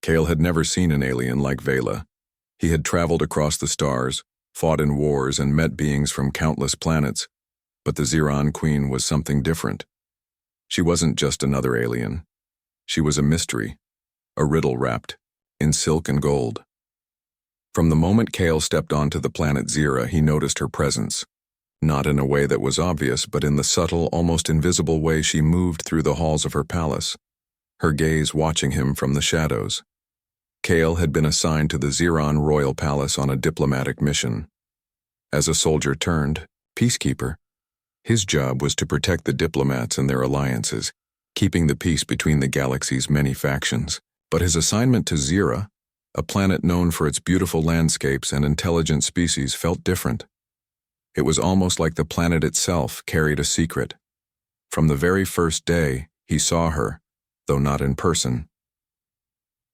Kale had never seen an alien like Vela. He had traveled across the stars, fought in wars, and met beings from countless planets, but the Xeron Queen was something different. She wasn't just another alien. She was a mystery, a riddle wrapped in silk and gold. From the moment Kale stepped onto the planet Zira, he noticed her presence. Not in a way that was obvious, but in the subtle, almost invisible way she moved through the halls of her palace, her gaze watching him from the shadows. Kale had been assigned to the Xeron royal palace on a diplomatic mission. As a soldier turned peacekeeper, his job was to protect the diplomats and their alliances, keeping the peace between the galaxy's many factions. But his assignment to Zira, a planet known for its beautiful landscapes and intelligent species, felt different. It was almost like the planet itself carried a secret. From the very first day, he saw her, though not in person.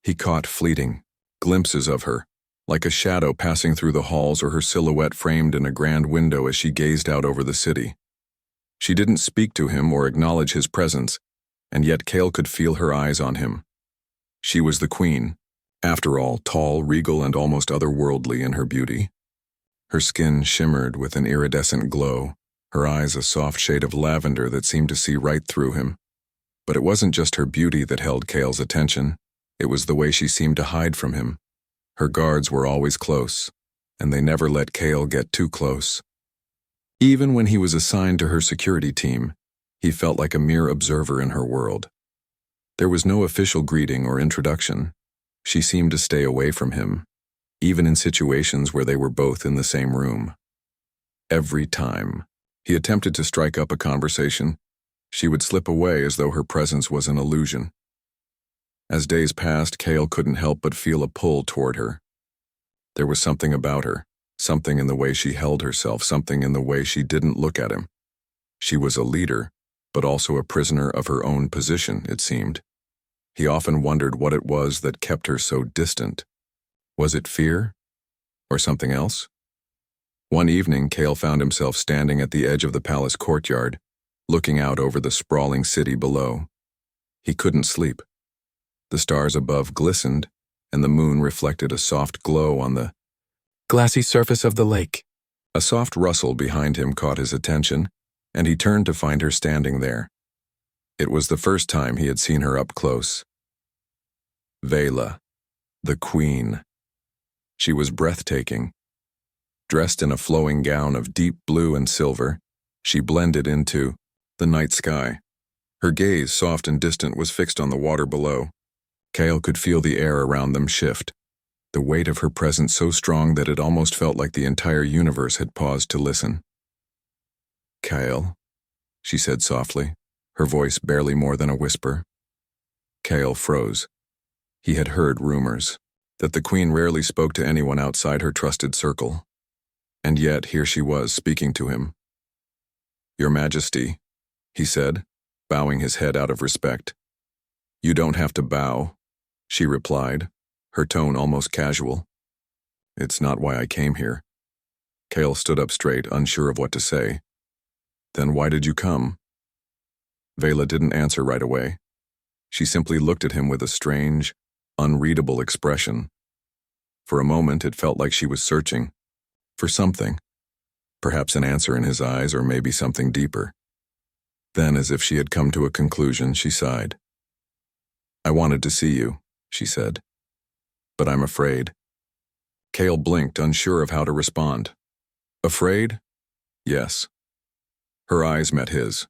He caught fleeting glimpses of her, like a shadow passing through the halls or her silhouette framed in a grand window as she gazed out over the city. She didn't speak to him or acknowledge his presence, and yet Kale could feel her eyes on him. She was the queen, after all, tall, regal, and almost otherworldly in her beauty. Her skin shimmered with an iridescent glow, her eyes a soft shade of lavender that seemed to see right through him. But it wasn't just her beauty that held Kale's attention. It was the way she seemed to hide from him. Her guards were always close, and they never let Kale get too close. Even when he was assigned to her security team, he felt like a mere observer in her world. There was no official greeting or introduction. She seemed to stay away from him, even in situations where they were both in the same room. Every time he attempted to strike up a conversation, she would slip away as though her presence was an illusion. As days passed, Kale couldn't help but feel a pull toward her. There was something about her, something in the way she held herself, something in the way she didn't look at him. She was a leader, but also a prisoner of her own position, it seemed. He often wondered what it was that kept her so distant. Was it fear? Or something else? One evening, Kale found himself standing at the edge of the palace courtyard, looking out over the sprawling city below. He couldn't sleep. The stars above glistened, and the moon reflected a soft glow on the glassy surface of the lake. A soft rustle behind him caught his attention, and he turned to find her standing there. It was the first time he had seen her up close. Vela, the queen. She was breathtaking. Dressed in a flowing gown of deep blue and silver, she blended into the night sky. Her gaze, soft and distant, was fixed on the water below. Kale could feel the air around them shift, the weight of her presence so strong that it almost felt like the entire universe had paused to listen. "Kale," she said softly, her voice barely more than a whisper. Kale froze. He had heard rumors that the queen rarely spoke to anyone outside her trusted circle. And yet here she was speaking to him. "Your Majesty," he said, bowing his head out of respect. "You don't have to bow," she replied, her tone almost casual. "It's not why I came here." Kale stood up straight, unsure of what to say. "Then why did you come?" Vela didn't answer right away. She simply looked at him with a strange, unreadable expression. For a moment, it felt like she was searching for something, perhaps an answer in his eyes or maybe something deeper. Then, as if she had come to a conclusion, she sighed. "I wanted to see you," she said, "but I'm afraid." Kale blinked, unsure of how to respond. "Afraid?" "Yes." Her eyes met his.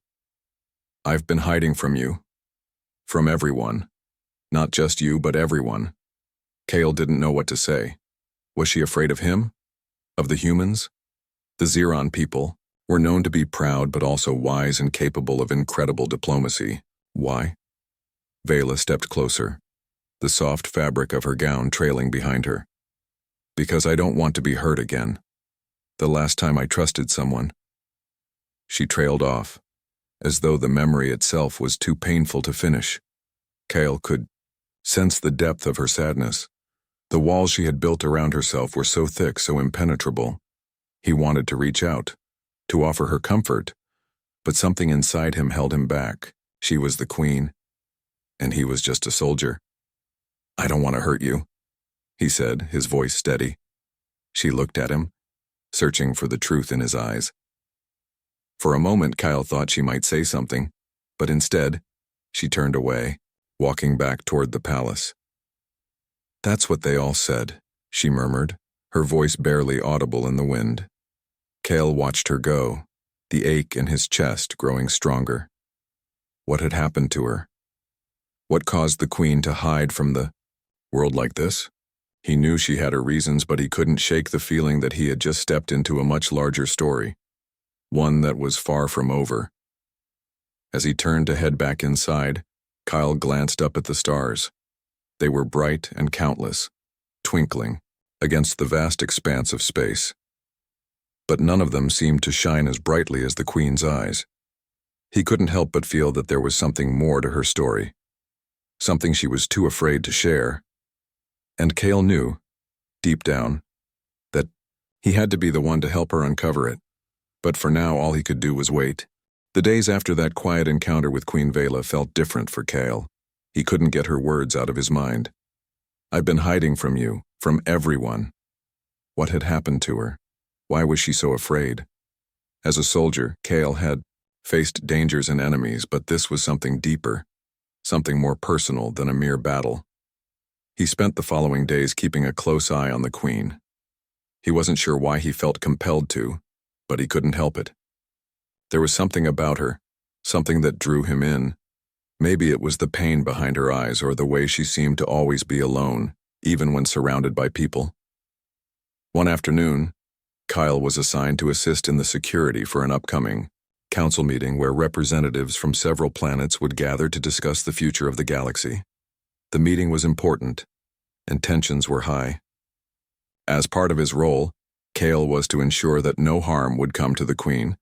"I've been hiding from you. From everyone. Not just you, but everyone." Kale didn't know what to say. Was she afraid of him? Of the humans? The Xeron people were known to be proud but also wise and capable of incredible diplomacy. Why? Vela stepped closer, the soft fabric of her gown trailing behind her. "Because I don't want to be hurt again. The last time I trusted someone." She trailed off, as though the memory itself was too painful to finish. Kale could sense the depth of her sadness. The walls she had built around herself were so thick, so impenetrable. He wanted to reach out, to offer her comfort, but something inside him held him back. She was the queen, and he was just a soldier. I don't want to hurt you, he said, his voice steady. She looked at him, searching for the truth in his eyes. For a moment, Kyle thought she might say something, but instead, she turned away, walking back toward the palace. That's what they all said, she murmured, her voice barely audible in the wind. Kale watched her go, the ache in his chest growing stronger. What had happened to her? What caused the queen to hide from the world like this? He knew she had her reasons, but he couldn't shake the feeling that he had just stepped into a much larger story, one that was far from over. As he turned to head back inside, Kyle glanced up at the stars. They were bright and countless, twinkling against the vast expanse of space. But none of them seemed to shine as brightly as the queen's eyes. He couldn't help but feel that there was something more to her story, something she was too afraid to share. And Kale knew, deep down, that he had to be the one to help her uncover it. But for now, all he could do was wait. The days after that quiet encounter with Queen Vela felt different for Kale. He couldn't get her words out of his mind. I've been hiding from you, from everyone. What had happened to her? Why was she so afraid? As a soldier, Kale had faced dangers and enemies, but this was something deeper, something more personal than a mere battle. He spent the following days keeping a close eye on the queen. He wasn't sure why he felt compelled to, but he couldn't help it. There was something about her, something that drew him in. Maybe it was the pain behind her eyes or the way she seemed to always be alone, even when surrounded by people. One afternoon, Kyle was assigned to assist in the security for an upcoming council meeting where representatives from several planets would gather to discuss the future of the galaxy. The meeting was important, and tensions were high. As part of his role, Kale was to ensure that no harm would come to the Queen,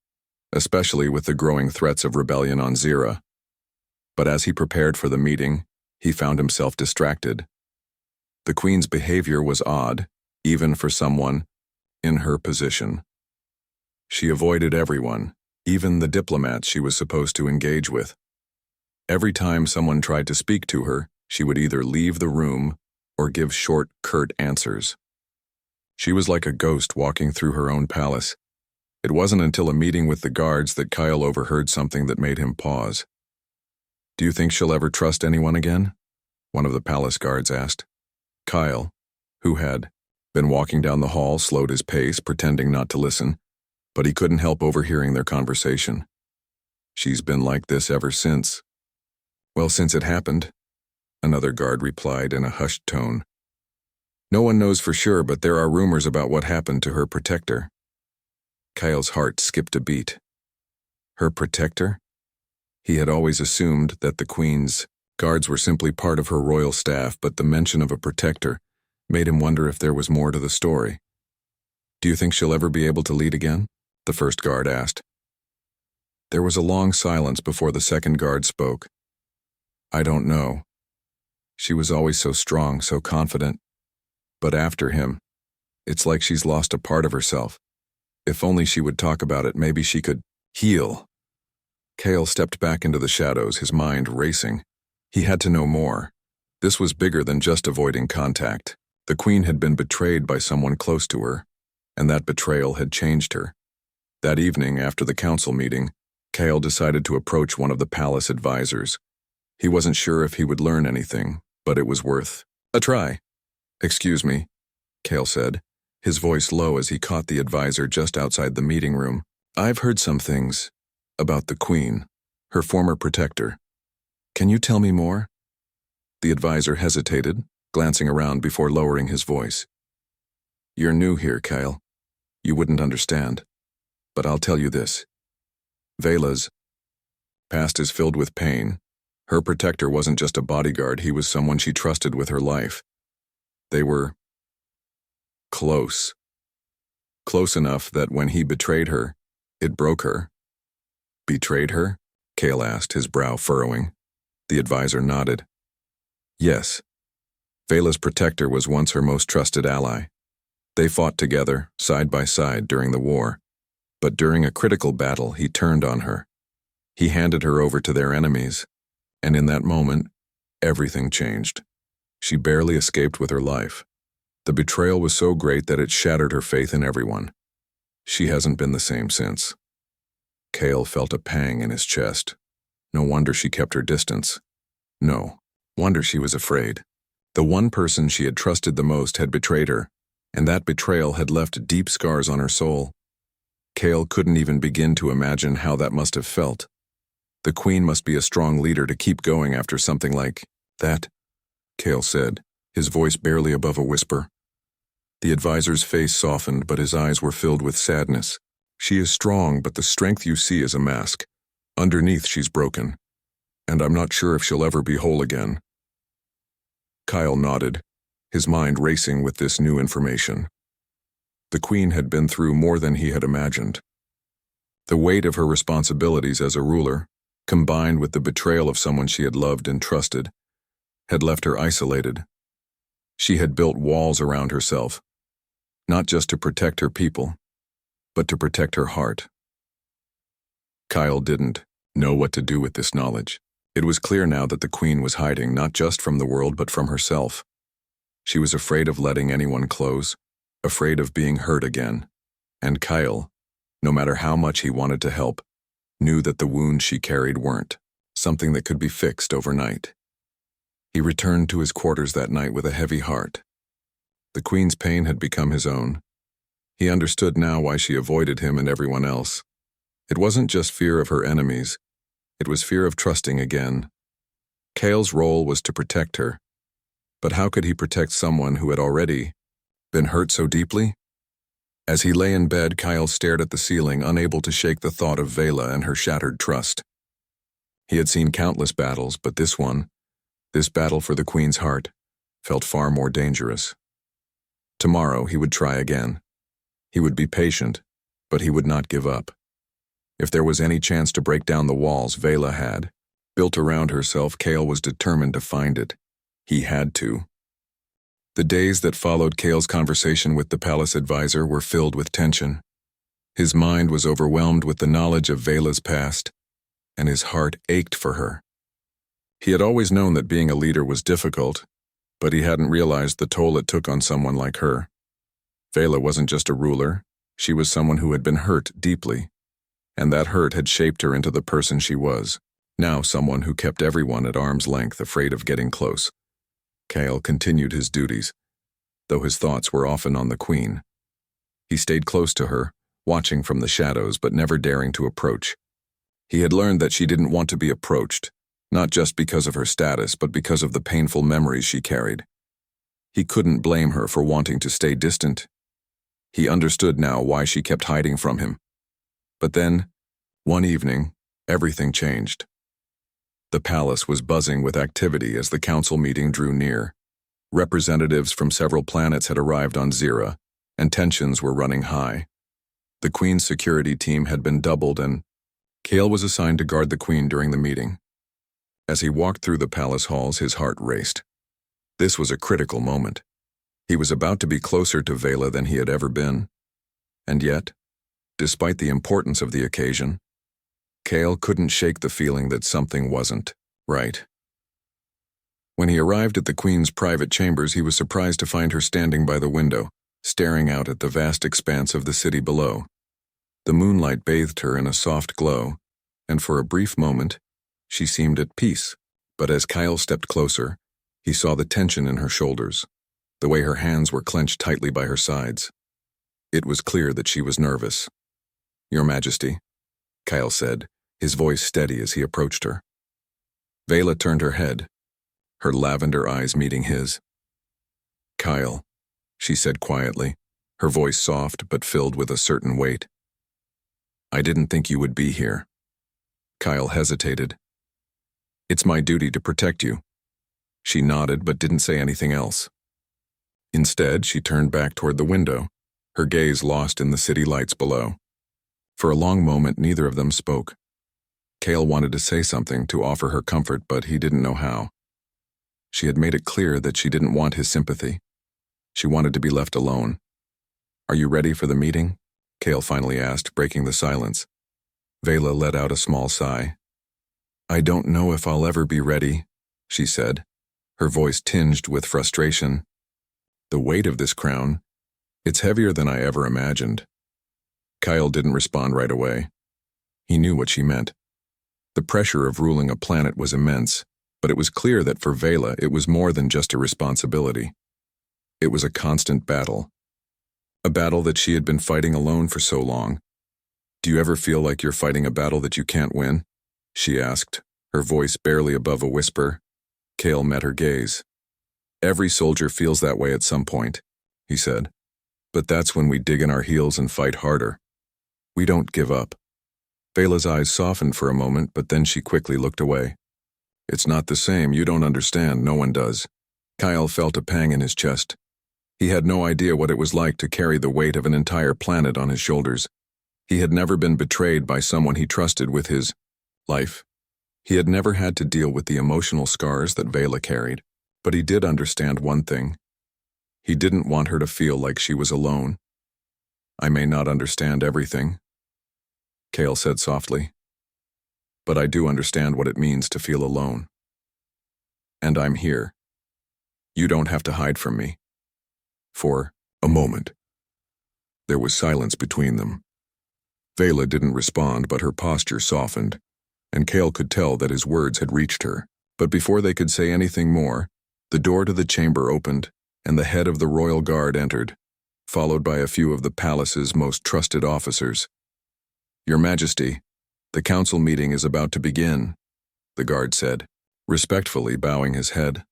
especially with the growing threats of rebellion on Zira. But as he prepared for the meeting, he found himself distracted. The Queen's behavior was odd, even for someone in her position. She avoided everyone, even the diplomats she was supposed to engage with. Every time someone tried to speak to her, she would either leave the room or give short, curt answers. She was like a ghost walking through her own palace. It wasn't until a meeting with the guards that Kyle overheard something that made him pause. "Do you think she'll ever trust anyone again?" one of the palace guards asked. Kyle, who had been walking down the hall, slowed his pace, pretending not to listen, but he couldn't help overhearing their conversation. "She's been like this ever since." "Well, since it happened," another guard replied in a hushed tone. "No one knows for sure, but there are rumors about what happened to her protector." Kyle's heart skipped a beat. Her protector? He had always assumed that the Queen's guards were simply part of her royal staff, but the mention of a protector made him wonder if there was more to the story. "Do you think she'll ever be able to lead again?" the first guard asked. There was a long silence before the second guard spoke. "I don't know. She was always so strong, so confident. But after him, it's like she's lost a part of herself. If only she would talk about it, maybe she could heal." Kale stepped back into the shadows, his mind racing. He had to know more. This was bigger than just avoiding contact. The Queen had been betrayed by someone close to her, and that betrayal had changed her. That evening, after the council meeting, Kale decided to approach one of the palace advisors. He wasn't sure if he would learn anything, but it was worth a try. "Excuse me," Kale said, his voice low as he caught the advisor just outside the meeting room. "I've heard some things about the Queen, her former protector. Can you tell me more?" The advisor hesitated, glancing around before lowering his voice. "You're new here, Kyle. You wouldn't understand. But I'll tell you this. Vela's past is filled with pain. Her protector wasn't just a bodyguard, he was someone she trusted with her life. They were close. Close enough that when he betrayed her, it broke her." "Betrayed her?" Kale asked, his brow furrowing. The advisor nodded. "Yes. Vela's protector was once her most trusted ally. They fought together, side by side, during the war. But during a critical battle, he turned on her. He handed her over to their enemies, and in that moment, everything changed. She barely escaped with her life. The betrayal was so great that it shattered her faith in everyone. She hasn't been the same since. Cale felt a pang in his chest. No wonder she kept her distance. No wonder she was afraid. The one person she had trusted the most had betrayed her, and that betrayal had left deep scars on her soul. Cale couldn't even begin to imagine how that must have felt. The Queen must be a strong leader to keep going after something like that, Cale said, his voice barely above a whisper. The advisor's face softened, but his eyes were filled with sadness. She is strong, but the strength you see is a mask. Underneath, she's broken, and I'm not sure if she'll ever be whole again. Kyle nodded, his mind racing with this new information. The Queen had been through more than he had imagined. The weight of her responsibilities as a ruler, combined with the betrayal of someone she had loved and trusted, had left her isolated. She had built walls around herself, not just to protect her people, but to protect her heart. Kyle didn't know what to do with this knowledge. It was clear now that the Queen was hiding not just from the world but from herself. She was afraid of letting anyone close, afraid of being hurt again. And Kyle, no matter how much he wanted to help, knew that the wounds she carried weren't something that could be fixed overnight. He returned to his quarters that night with a heavy heart. The Queen's pain had become his own. He understood now why she avoided him and everyone else. It wasn't just fear of her enemies. It was fear of trusting again. Cale's role was to protect her. But how could he protect someone who had already been hurt so deeply? As he lay in bed, Kyle stared at the ceiling, unable to shake the thought of Vela and her shattered trust. He had seen countless battles, but this battle for the Queen's heart, felt far more dangerous. Tomorrow he would try again. He would be patient, but he would not give up. If there was any chance to break down the walls Vela had built around herself, Cale was determined to find it. He had to. The days that followed Cale's conversation with the palace advisor were filled with tension. His mind was overwhelmed with the knowledge of Vela's past, and his heart ached for her. He had always known that being a leader was difficult, but he hadn't realized the toll it took on someone like her. Vela wasn't just a ruler, she was someone who had been hurt deeply, and that hurt had shaped her into the person she was, now someone who kept everyone at arm's length, afraid of getting close. Cale continued his duties, though his thoughts were often on the Queen. He stayed close to her, watching from the shadows but never daring to approach. He had learned that she didn't want to be approached, not just because of her status but because of the painful memories she carried. He couldn't blame her for wanting to stay distant. He understood now why she kept hiding from him. But then, one evening, everything changed. The palace was buzzing with activity as the council meeting drew near. Representatives from several planets had arrived on Zira, and tensions were running high. The Queen's security team had been doubled, and Cale was assigned to guard the Queen during the meeting. As he walked through the palace halls, his heart raced. This was a critical moment. He was about to be closer to Vela than he had ever been. And yet, despite the importance of the occasion, Cale couldn't shake the feeling that something wasn't right. When he arrived at the Queen's private chambers, he was surprised to find her standing by the window, staring out at the vast expanse of the city below. The moonlight bathed her in a soft glow, and for a brief moment, she seemed at peace. But as Kyle stepped closer, he saw the tension in her shoulders, the way her hands were clenched tightly by her sides. It was clear that she was nervous. "Your Majesty," Kyle said, his voice steady as he approached her. Vela turned her head, her lavender eyes meeting his. "Kyle," she said quietly, her voice soft but filled with a certain weight. "I didn't think you would be here." Kyle hesitated. "It's my duty to protect you." She nodded but didn't say anything else. Instead, she turned back toward the window, her gaze lost in the city lights below. For a long moment, neither of them spoke. Cale wanted to say something, to offer her comfort, but he didn't know how. She had made it clear that she didn't want his sympathy. She wanted to be left alone. "Are you ready for the meeting?" Cale finally asked, breaking the silence. Vela let out a small sigh. "I don't know if I'll ever be ready," she said. her voice tinged with frustration. "The weight of this crown, it's heavier than I ever imagined." Kyle didn't respond right away. He knew what she meant. The pressure of ruling a planet was immense, but it was clear that for Vela it was more than just a responsibility. It was a constant battle. A battle that she had been fighting alone for so long. "Do you ever feel like you're fighting a battle that you can't win?" she asked, her voice barely above a whisper. Kale met her gaze. "Every soldier feels that way at some point," he said. "But that's when we dig in our heels and fight harder. We don't give up." Vela's eyes softened for a moment, but then she quickly looked away. "It's not the same, you don't understand, no one does." Kyle felt a pang in his chest. He had no idea what it was like to carry the weight of an entire planet on his shoulders. He had never been betrayed by someone he trusted with his life. He had never had to deal with the emotional scars that Vela carried, but he did understand one thing. He didn't want her to feel like she was alone. "I may not understand everything," Kale said softly, "but I do understand what it means to feel alone. And I'm here. You don't have to hide from me." For a moment, there was silence between them. Vela didn't respond, but her posture softened, and Kale could tell that his words had reached her. But before they could say anything more, the door to the chamber opened, and the head of the royal guard entered, followed by a few of the palace's most trusted officers. "Your Majesty, the council meeting is about to begin," the guard said, respectfully bowing his head.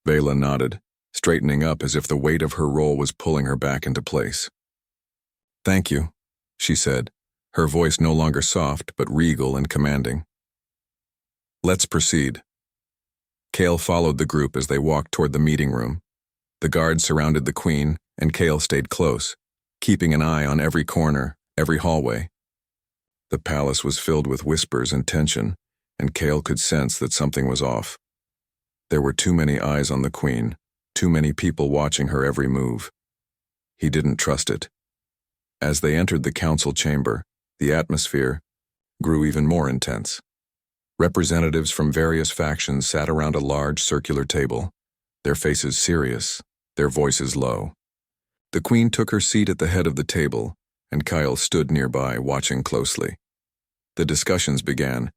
Vela nodded, straightening up as if the weight of her role was pulling her back into place. "Thank you," she said, her voice no longer soft but regal and commanding. "Let's proceed." Kale followed the group as they walked toward the meeting room. The guards surrounded the queen, and Kale stayed close, keeping an eye on every corner, every hallway. The palace was filled with whispers and tension, and Kale could sense that something was off. There were too many eyes on the queen, too many people watching her every move. He didn't trust it. As they entered the council chamber, the atmosphere grew even more intense. Representatives from various factions sat around a large circular table, their faces serious, their voices low. The queen took her seat at the head of the table, and Kyle stood nearby, watching closely. The discussions began,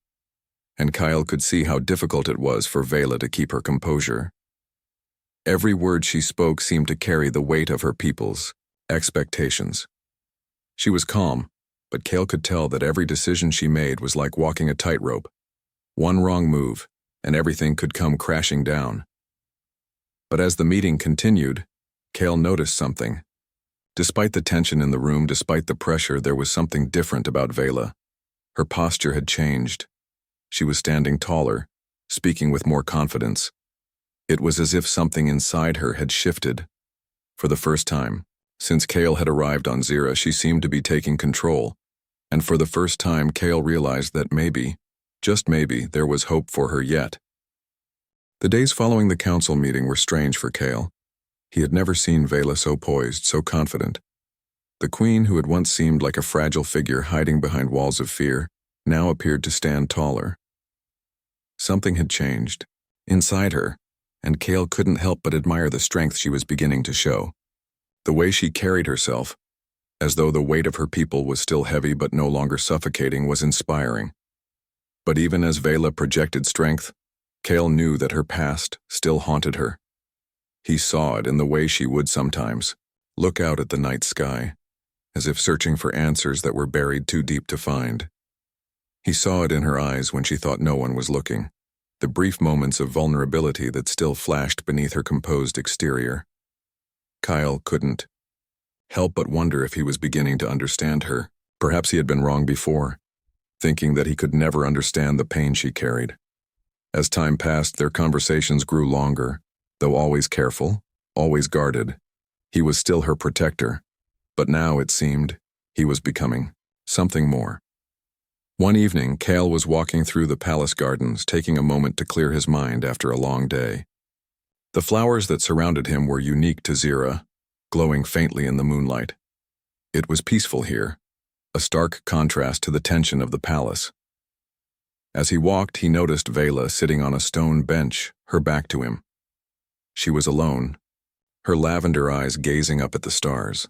and Kyle could see how difficult it was for Vela to keep her composure. Every word she spoke seemed to carry the weight of her people's expectations. She was calm, but Kale could tell that every decision she made was like walking a tightrope. One wrong move, and everything could come crashing down. But as the meeting continued, Kale noticed something. Despite the tension in the room, despite the pressure, there was something different about Vela. Her posture had changed. She was standing taller, speaking with more confidence. It was as if something inside her had shifted. For the first time, since Kale had arrived on Zira, she seemed to be taking control, and for the first time Kale realized that maybe, just maybe, there was hope for her yet. The days following the council meeting were strange for Kale. He had never seen Vela so poised, so confident. The queen, who had once seemed like a fragile figure hiding behind walls of fear, now appeared to stand taller. Something had changed inside her, and Kale couldn't help but admire the strength she was beginning to show. The way she carried herself, as though the weight of her people was still heavy but no longer suffocating, was inspiring. But even as Vela projected strength, Kale knew that her past still haunted her. He saw it in the way she would sometimes look out at the night sky, as if searching for answers that were buried too deep to find. He saw it in her eyes when she thought no one was looking, the brief moments of vulnerability that still flashed beneath her composed exterior. Kyle couldn't help but wonder if he was beginning to understand her. Perhaps he had been wrong before, thinking that he could never understand the pain she carried. As time passed, their conversations grew longer, though always careful, always guarded. He was still her protector, but now it seemed he was becoming something more. One evening, Kale was walking through the palace gardens, taking a moment to clear his mind after a long day. The flowers that surrounded him were unique to Zira, glowing faintly in the moonlight. It was peaceful here, a stark contrast to the tension of the palace. As he walked, he noticed Vela sitting on a stone bench, her back to him. She was alone, her lavender eyes gazing up at the stars.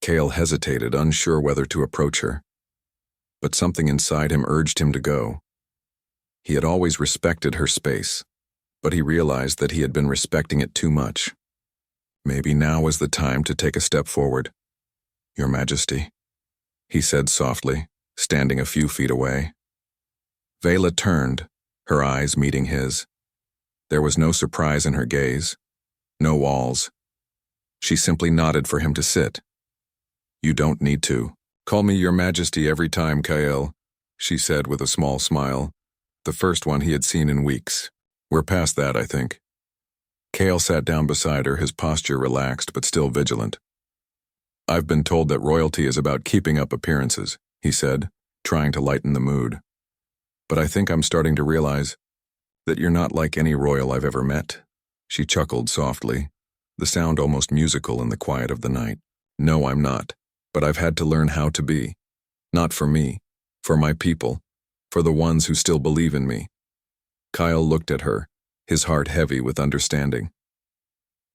Kale hesitated, unsure whether to approach her. But something inside him urged him to go. He had always respected her space, but he realized that he had been respecting it too much. Maybe now was the time to take a step forward. "Your Majesty," he said softly, standing a few feet away. Vela turned, her eyes meeting his. There was no surprise in her gaze, no walls. She simply nodded for him to sit. "You don't need to. Call me Your Majesty every time, Kale," she said with a small smile, the first one he had seen in weeks. "We're past that, I think." Kale sat down beside her, his posture relaxed but still vigilant. "I've been told that royalty is about keeping up appearances," he said, trying to lighten the mood. "But I think I'm starting to realize that you're not like any royal I've ever met." She chuckled softly, the sound almost musical in the quiet of the night. "No, I'm not. But I've had to learn how to be. Not for me, for my people, for the ones who still believe in me." Kyle looked at her, his heart heavy with understanding.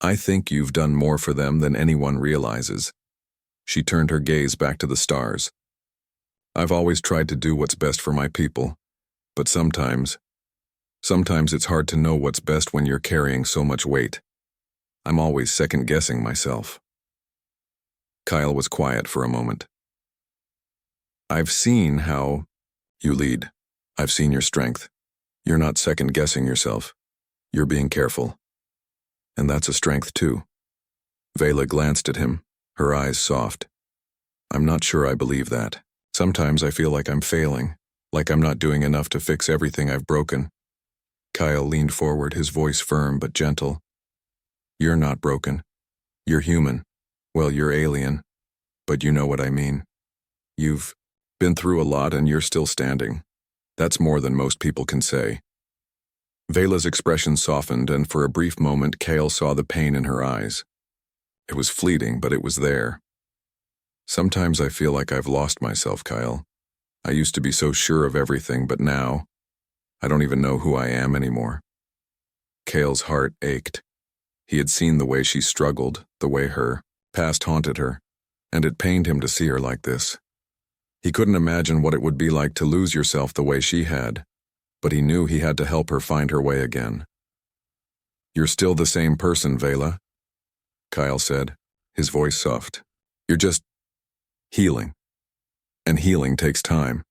"I think you've done more for them than anyone realizes." She turned her gaze back to the stars. "I've always tried to do what's best for my people, but sometimes it's hard to know what's best when you're carrying so much weight. I'm always second-guessing myself." Kyle was quiet for a moment. "I've seen how you lead. I've seen your strength. You're not second-guessing yourself. You're being careful. And that's a strength too." Vela glanced at him, her eyes soft. "I'm not sure I believe that. Sometimes I feel like I'm failing, like I'm not doing enough to fix everything I've broken." Kyle leaned forward, his voice firm but gentle. "You're not broken. You're human. Well, you're alien, but you know what I mean. You've been through a lot and you're still standing. That's more than most people can say." Vela's expression softened, and for a brief moment Kale saw the pain in her eyes. It was fleeting, but it was there. "Sometimes I feel like I've lost myself, Kyle. I used to be so sure of everything, but now I don't even know who I am anymore." Kale's heart ached. He had seen the way she struggled, the way her past haunted her, and it pained him to see her like this. He couldn't imagine what it would be like to lose yourself the way she had, but he knew he had to help her find her way again. "You're still the same person, Vela," Kyle said, his voice soft. "You're just healing. And healing takes time.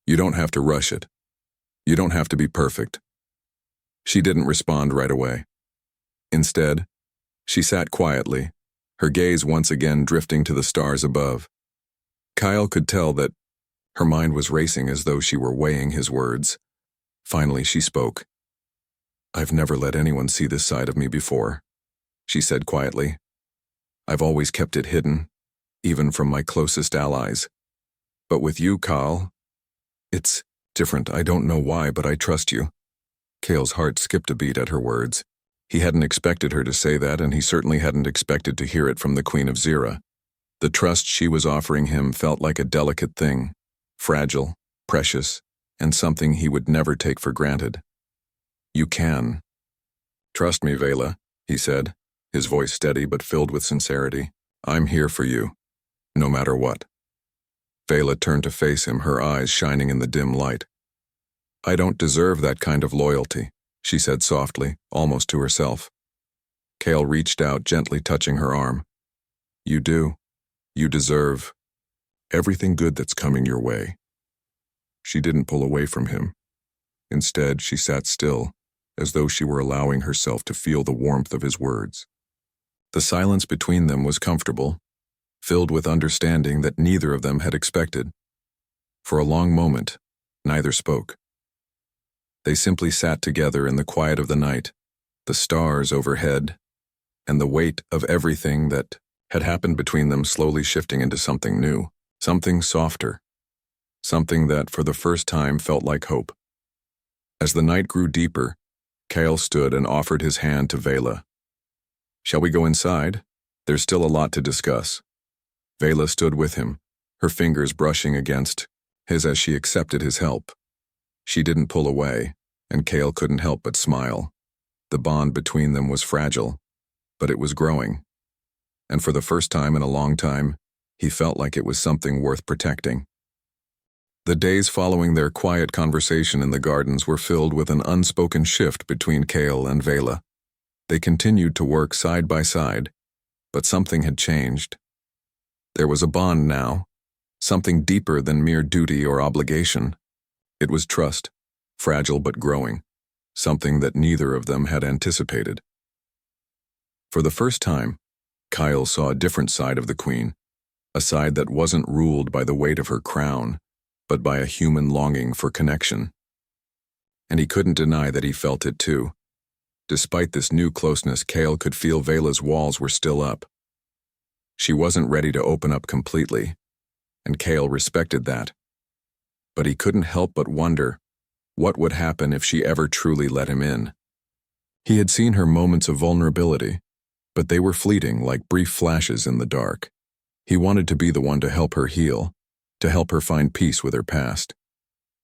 You don't have to rush it. You don't have to be perfect." She didn't respond right away. Instead, she sat quietly, her gaze once again drifting to the stars above. Kyle could tell that her mind was racing as though she were weighing his words. Finally, she spoke. "I've never let anyone see this side of me before," she said quietly. "I've always kept it hidden, even from my closest allies. But with you, Kyle, it's different. I don't know why, but I trust you." Kale's heart skipped a beat at her words. He hadn't expected her to say that, and he certainly hadn't expected to hear it from the Queen of Zira. The trust she was offering him felt like a delicate thing, fragile, precious, and something he would never take for granted. "You can. Trust me, Vela," he said, his voice steady but filled with sincerity. "I'm here for you, no matter what." Vela turned to face him, her eyes shining in the dim light. "I don't deserve that kind of loyalty," she said softly, almost to herself. Kale reached out, gently touching her arm. "You do. You deserve everything good that's coming your way." She didn't pull away from him. Instead, she sat still, as though she were allowing herself to feel the warmth of his words. The silence between them was comfortable, filled with understanding that neither of them had expected. For a long moment, neither spoke. They simply sat together in the quiet of the night, the stars overhead, and the weight of everything that had happened between them slowly shifting into something new, something softer, something that for the first time felt like hope. As the night grew deeper, Kale stood and offered his hand to Vela. "Shall we go inside? There's still a lot to discuss." Vela stood with him, her fingers brushing against his as she accepted his help. She didn't pull away, and Kale couldn't help but smile. The bond between them was fragile, but it was growing. And for the first time in a long time, he felt like it was something worth protecting. The days following their quiet conversation in the gardens were filled with an unspoken shift between Kale and Vela. They continued to work side by side, but something had changed. There was a bond now, something deeper than mere duty or obligation. It was trust, fragile but growing, something that neither of them had anticipated. For the first time, Kyle saw a different side of the Queen, a side that wasn't ruled by the weight of her crown, but by a human longing for connection. And he couldn't deny that he felt it too. Despite this new closeness, Kale could feel Vela's walls were still up. She wasn't ready to open up completely, and Kale respected that. But he couldn't help but wonder what would happen if she ever truly let him in. He had seen her moments of vulnerability, but they were fleeting, like brief flashes in the dark. He wanted to be the one to help her heal, to help her find peace with her past.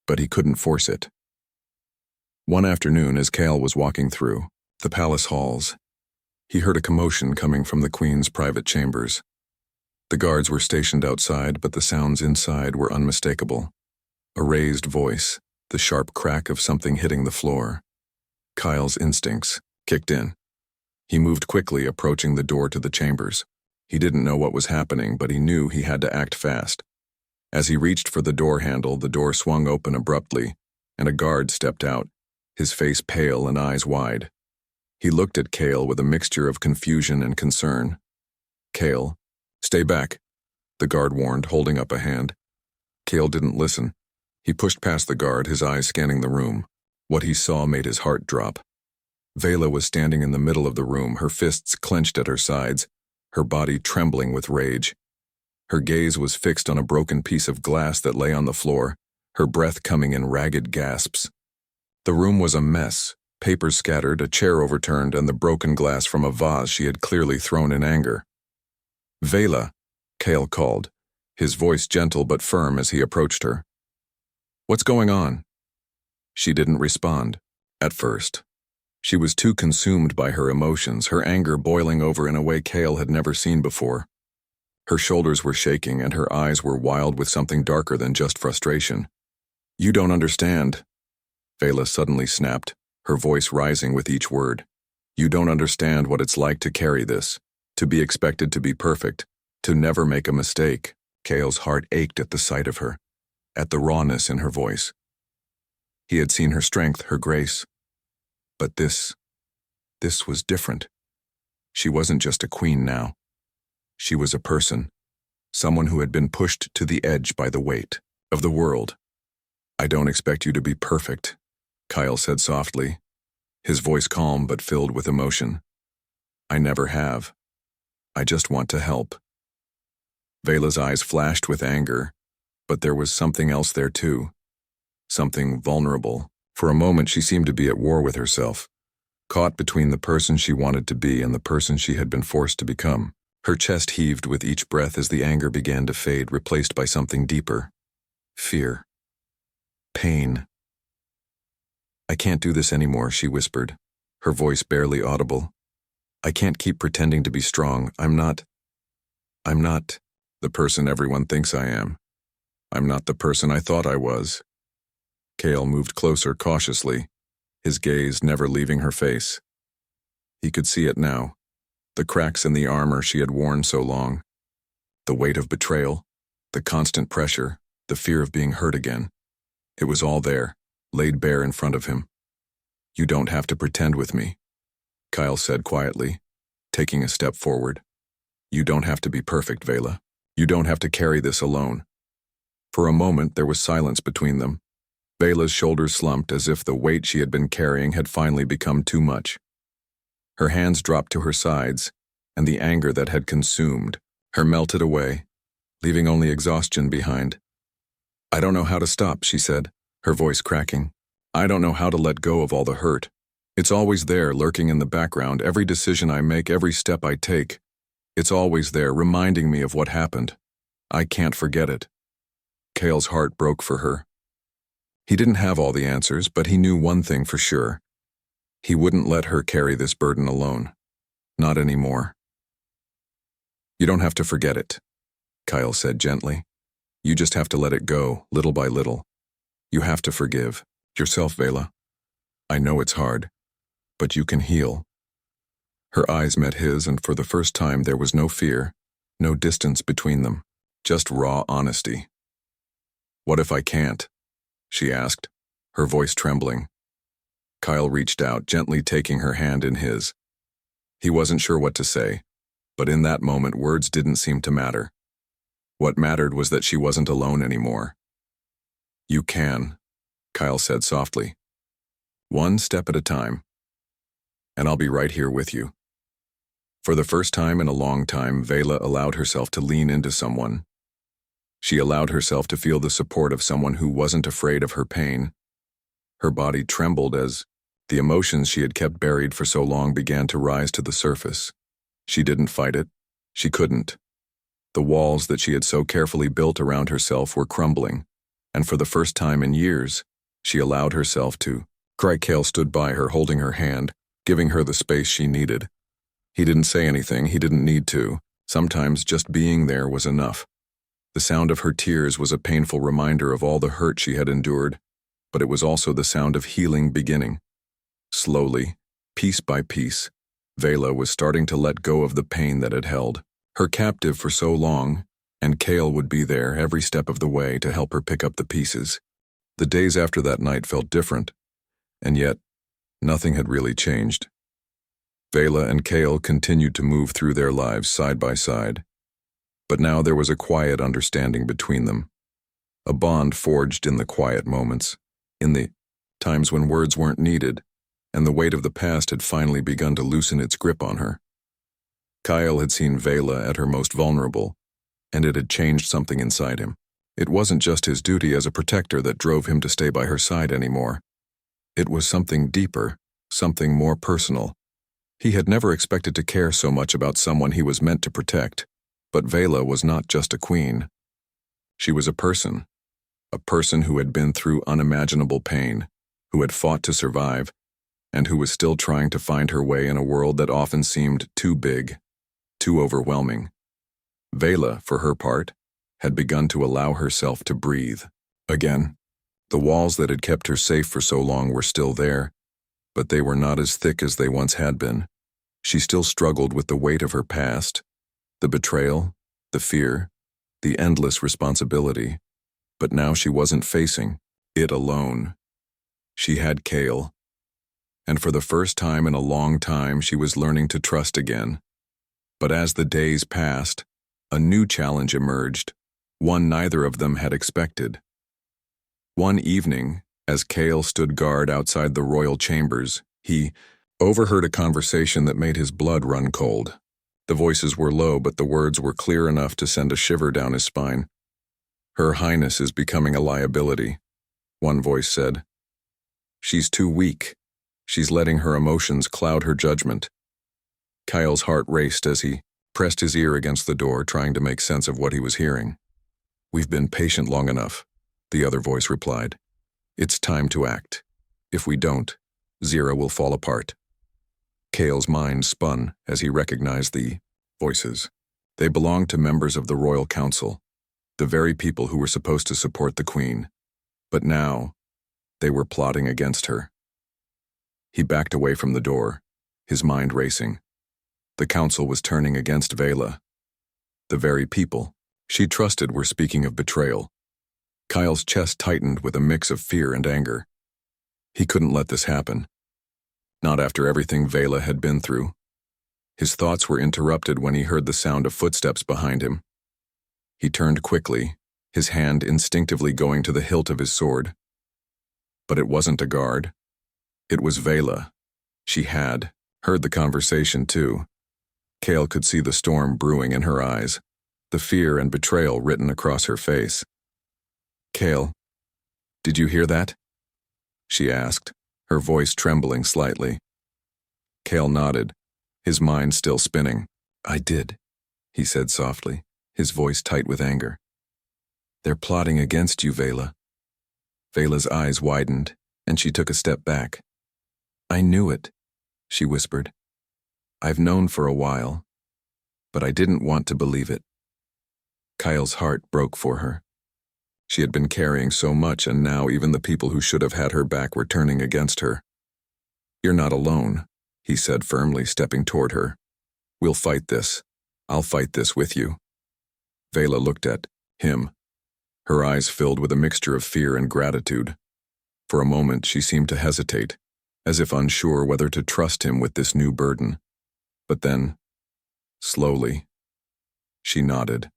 But he couldn't force it. One afternoon, as Kale was walking through the palace halls, he heard a commotion coming from the Queen's private chambers. The guards were stationed outside, but the sounds inside were unmistakable. A raised voice, the sharp crack of something hitting the floor. Kyle's instincts kicked in. He moved quickly, approaching the door to the chambers. He didn't know what was happening, but he knew he had to act fast. As he reached for the door handle, the door swung open abruptly, and a guard stepped out, his face pale and eyes wide. He looked at Kale with a mixture of confusion and concern. "Kale, stay back," the guard warned, holding up a hand. Kale didn't listen. He pushed past the guard, his eyes scanning the room. What he saw made his heart drop. Vela was standing in the middle of the room, her fists clenched at her sides, her body trembling with rage. Her gaze was fixed on a broken piece of glass that lay on the floor, her breath coming in ragged gasps. The room was a mess, papers scattered, a chair overturned, and the broken glass from a vase she had clearly thrown in anger. "Vela," Kale called, his voice gentle but firm as he approached her. "What's going on?" She didn't respond, at first. She was too consumed by her emotions, her anger boiling over in a way Kale had never seen before. Her shoulders were shaking and her eyes were wild with something darker than just frustration. "You don't understand," Vela suddenly snapped, her voice rising with each word. "You don't understand what it's like to carry this, to be expected to be perfect, to never make a mistake." Kale's heart ached at the sight of her, at the rawness in her voice. He had seen her strength, her grace. But this was different. She wasn't just a queen now. She was a person, someone who had been pushed to the edge by the weight of the world. "I don't expect you to be perfect," Kyle said softly, his voice calm but filled with emotion. "I never have. I just want to help." Vela's eyes flashed with anger, but there was something else there too. Something vulnerable. For a moment she seemed to be at war with herself, caught between the person she wanted to be and the person she had been forced to become. Her chest heaved with each breath as the anger began to fade, replaced by something deeper. Fear. Pain. "I can't do this anymore," she whispered, her voice barely audible. "I can't keep pretending to be strong. I'm not the person everyone thinks I am. I'm not the person I thought I was." Kale moved closer cautiously, his gaze never leaving her face. He could see it now, the cracks in the armor she had worn so long, the weight of betrayal, the constant pressure, the fear of being hurt again. It was all there, laid bare in front of him. "You don't have to pretend with me," Kyle said quietly, taking a step forward. "You don't have to be perfect, Vela. You don't have to carry this alone." For a moment there was silence between them. Vela's shoulders slumped as if the weight she had been carrying had finally become too much. Her hands dropped to her sides, and the anger that had consumed her melted away, leaving only exhaustion behind. "I don't know how to stop," she said, her voice cracking. "I don't know how to let go of all the hurt. It's always there, lurking in the background, every decision I make, every step I take. It's always there, reminding me of what happened. I can't forget it." Kale's heart broke for her. He didn't have all the answers, but he knew one thing for sure. He wouldn't let her carry this burden alone. Not anymore. You don't have to forget it, Kyle said gently. You just have to let it go, little by little. You have to forgive yourself, Vela. I know it's hard, but you can heal. Her eyes met his, and for the first time there was no fear, no distance between them, just raw honesty. What if I can't? She asked, her voice trembling. Kyle reached out, gently taking her hand in his. He wasn't sure what to say, but in that moment words didn't seem to matter. What mattered was that she wasn't alone anymore. You can, Kyle said softly. One step at a time. And I'll be right here with you. For the first time in a long time, Vela allowed herself to lean into someone. She allowed herself to feel the support of someone who wasn't afraid of her pain. Her body trembled as the emotions she had kept buried for so long began to rise to the surface. She didn't fight it. She couldn't. The walls that she had so carefully built around herself were crumbling, and for the first time in years, she allowed herself to cry. Kale stood by her, holding her hand, giving her the space she needed. He didn't say anything, he didn't need to. Sometimes just being there was enough. The sound of her tears was a painful reminder of all the hurt she had endured, but it was also the sound of healing beginning. Slowly, piece by piece, Vela was starting to let go of the pain that had held her captive for so long, and Kale would be there every step of the way to help her pick up the pieces. The days after that night felt different, and yet nothing had really changed. Vela and Kale continued to move through their lives side by side, but now there was a quiet understanding between them, a bond forged in the quiet moments, in the times when words weren't needed, and the weight of the past had finally begun to loosen its grip on her. Kyle had seen Vela at her most vulnerable, and it had changed something inside him. It wasn't just his duty as a protector that drove him to stay by her side anymore. It was something deeper, something more personal. He had never expected to care so much about someone he was meant to protect, but Vela was not just a queen. She was a person who had been through unimaginable pain, who had fought to survive, and who was still trying to find her way in a world that often seemed too big, too overwhelming. Vela, for her part, had begun to allow herself to breathe. Again, the walls that had kept her safe for so long were still there, but they were not as thick as they once had been. She still struggled with the weight of her past, the betrayal, the fear, the endless responsibility, but now she wasn't facing it alone. She had Kale, and for the first time in a long time she was learning to trust again. But as the days passed, a new challenge emerged, one neither of them had expected. One evening, as Kale stood guard outside the royal chambers, he overheard a conversation that made his blood run cold. The voices were low, but the words were clear enough to send a shiver down his spine. Her Highness is becoming a liability, one voice said. She's too weak. She's letting her emotions cloud her judgment. Kyle's heart raced as he pressed his ear against the door, trying to make sense of what he was hearing. We've been patient long enough, the other voice replied. It's time to act. If we don't, Zira will fall apart. Kale's mind spun as he recognized the voices. They belonged to members of the Royal Council, the very people who were supposed to support the Queen. But now, they were plotting against her. He backed away from the door, his mind racing. The council was turning against Vela. The very people she trusted were speaking of betrayal. Kyle's chest tightened with a mix of fear and anger. He couldn't let this happen. Not after everything Vela had been through. His thoughts were interrupted when he heard the sound of footsteps behind him. He turned quickly, his hand instinctively going to the hilt of his sword. But it wasn't a guard. It was Vela. She had heard the conversation too. Kale could see the storm brewing in her eyes, the fear and betrayal written across her face. Kale, did you hear that? She asked, her voice trembling slightly. Kale nodded, his mind still spinning. I did, he said softly, his voice tight with anger. They're plotting against you, Vela. Vela's eyes widened, and she took a step back. I knew it, she whispered. I've known for a while, but I didn't want to believe it. Kyle's heart broke for her. She had been carrying so much, and now even the people who should have had her back were turning against her. You're not alone, he said firmly, stepping toward her. We'll fight this. I'll fight this with you. Vela looked at him, her eyes filled with a mixture of fear and gratitude. For a moment she seemed to hesitate, as if unsure whether to trust him with this new burden. But then, slowly, she nodded.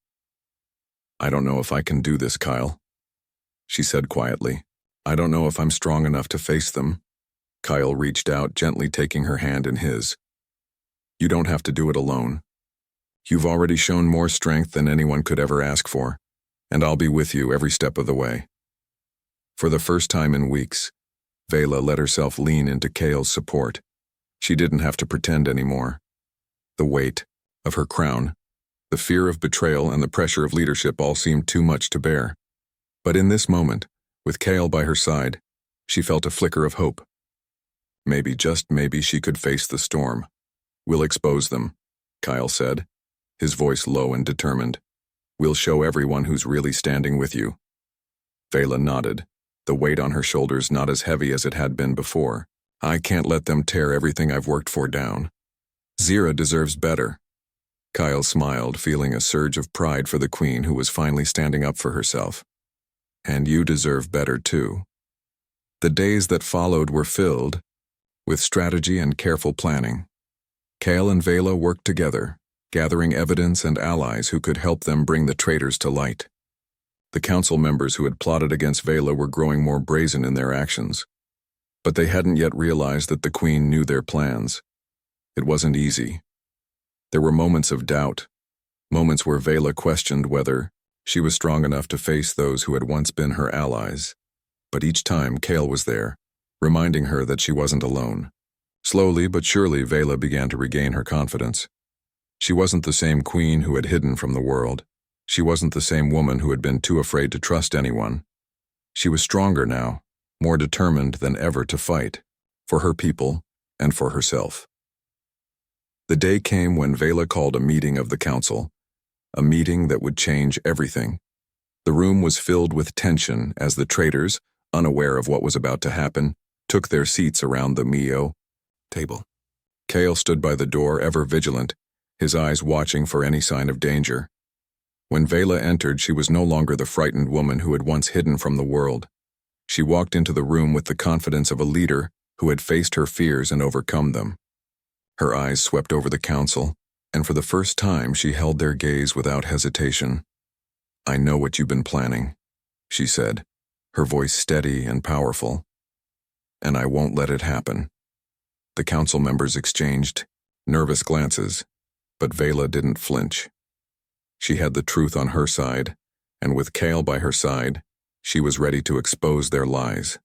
I don't know if I can do this, Kyle, she said quietly. I don't know if I'm strong enough to face them. Kyle reached out, gently taking her hand in his. You don't have to do it alone. You've already shown more strength than anyone could ever ask for, and I'll be with you every step of the way. For the first time in weeks, Vela let herself lean into Kale's support. She didn't have to pretend anymore. The weight of her crown, the fear of betrayal, and the pressure of leadership all seemed too much to bear. But in this moment, with Kale by her side, she felt a flicker of hope. Maybe, just maybe, she could face the storm. We'll expose them, Kyle said, his voice low and determined. We'll show everyone who's really standing with you. Vela nodded, the weight on her shoulders not as heavy as it had been before. I can't let them tear everything I've worked for down. Zira deserves better. Kyle smiled, feeling a surge of pride for the queen who was finally standing up for herself. And you deserve better too. The days that followed were filled with strategy and careful planning. Kale and Vela worked together, gathering evidence and allies who could help them bring the traitors to light. The council members who had plotted against Vela were growing more brazen in their actions. But they hadn't yet realized that the queen knew their plans. It wasn't easy. There were moments of doubt, moments where Vela questioned whether she was strong enough to face those who had once been her allies. But each time Kale was there, reminding her that she wasn't alone. Slowly but surely, Vela began to regain her confidence. She wasn't the same queen who had hidden from the world. She wasn't the same woman who had been too afraid to trust anyone. She was stronger now, more determined than ever to fight, for her people and for herself. The day came when Vela called a meeting of the council, a meeting that would change everything. The room was filled with tension as the traitors, unaware of what was about to happen, took their seats around the Mio table. Kale stood by the door, ever vigilant, his eyes watching for any sign of danger. When Vela entered, she was no longer the frightened woman who had once hidden from the world. She walked into the room with the confidence of a leader who had faced her fears and overcome them. Her eyes swept over the council, and for the first time she held their gaze without hesitation. I know what you've been planning, she said, her voice steady and powerful. And I won't let it happen. The council members exchanged nervous glances, but Vela didn't flinch. She had the truth on her side, and with Kale by her side, she was ready to expose their lies.